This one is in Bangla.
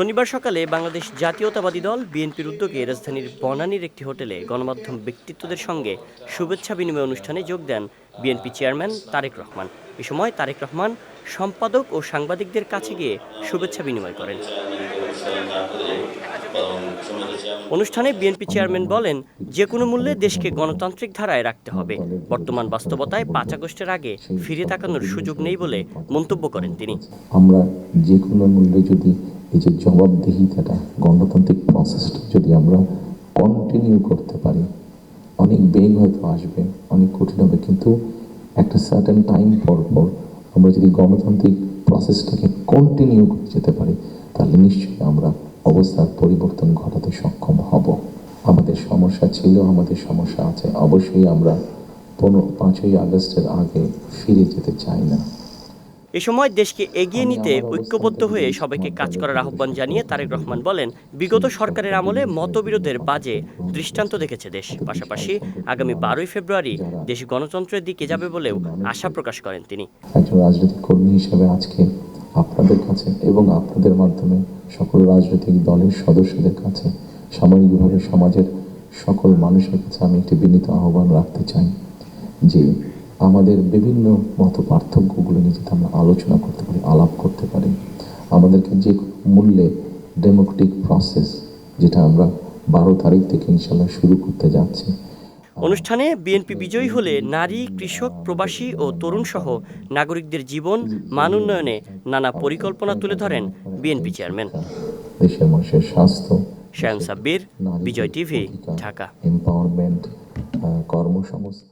শনিবার সকালে বাংলাদেশ জাতীয়তাবাদী দল বিএনপির উদ্যোগে রাজধানীর বনানীর একটি হোটেলে গণমাধ্যম ব্যক্তিত্বদের সঙ্গে শুভেচ্ছা বিনিময় অনুষ্ঠানে যোগ দেন বিএনপি চেয়ারম্যান তারেক রহমান। এ সময় তারেক রহমান সম্পাদক ও সাংবাদিকদের কাছে গিয়ে শুভেচ্ছা বিনিময় করেন। অনুষ্ঠানে বিএনপি চেয়ারম্যান বলেন, যে কোনো মূল্যে দেশকে গণতান্ত্রিক ধারায় রাখতে হবে। বর্তমান বাস্তবতায় ৫ আগস্টের আগে ফিরে তাকানোর সুযোগ নেই বলে মন্তব্য করেন তিনি। আমরা যে কোনো মূল্যে যদি এই যে জবাবদিহিতাটা, গণতান্ত্রিক প্রসেসটা যদি আমরা কন্টিনিউ করতে পারি, অনেক বেগ হয়তো আসবে, অনেক কঠিন হবে, কিন্তু একটা সার্টেন টাইম পর আমরা যদি গণতান্ত্রিক প্রসেসটাকে কন্টিনিউ করে যেতে পারি, তাহলে নিশ্চয়ই আমরা অবস্থার পরিবর্তন ঘটাতে সক্ষম হব। আমাদের সমস্যা ছিল, আমাদের সমস্যা আছে, অবশ্যই আমরা 5ই আগস্টের আগে ফিরে যেতে চাই না। এ সময় দেশকে এগিয়ে নিতে ঐক্যবদ্ধ হয়ে সবাইকে কাজ করার আহ্বান জানিয়ে তারেক রহমান বলেন, বিগত সরকারের আমলে মতবিরোধের বাজে দৃষ্টান্ত দেখেছে দেশ। পাশাপাশি আগামী 12ই ফেব্রুয়ারি দেশ গণতন্ত্রের দিকে যাবে বলেও আশা প্রকাশ করেন তিনি। একজন রাজনৈতিক কর্মী হিসেবে আজকে আপনাদের কাছে এবং আপনাদের মাধ্যমে সকল রাজনৈতিক দলের সদস্যদের কাছে, সাময়িকভাবে সমাজের সকল মানুষের কাছে আমি একটি বিনীত আহ্বান রাখতে চাই যে আমাদের বিভিন্ন মত পার্থক্যগুলো নিয়ে যাতে আমরা আলোচনা করতে পারি, আলাপ করতে পারি। আমাদেরকে যে মূল্যে ডেমোক্রেটিক প্রসেস, যেটা আমরা 12 তারিখ থেকে ইনশাল্লাহ শুরু করতে যাচ্ছি। অনুষ্ঠানে বিএনপি বিজয়ী হলে নারী, কৃষক, প্রবাসী ও তরুণ সহ নাগরিকদের জীবন মান উন্নয়নে নানা পরিকল্পনা তুলে ধরেন বিএনপি চেয়ারম্যান। দেশের মানুষের স্বাস্থ্য, শায়ন সাব্বির, বিজয় টিভি, ঢাকা। এম্পাওয়ারমেন্ট, কর্মসংস্থান।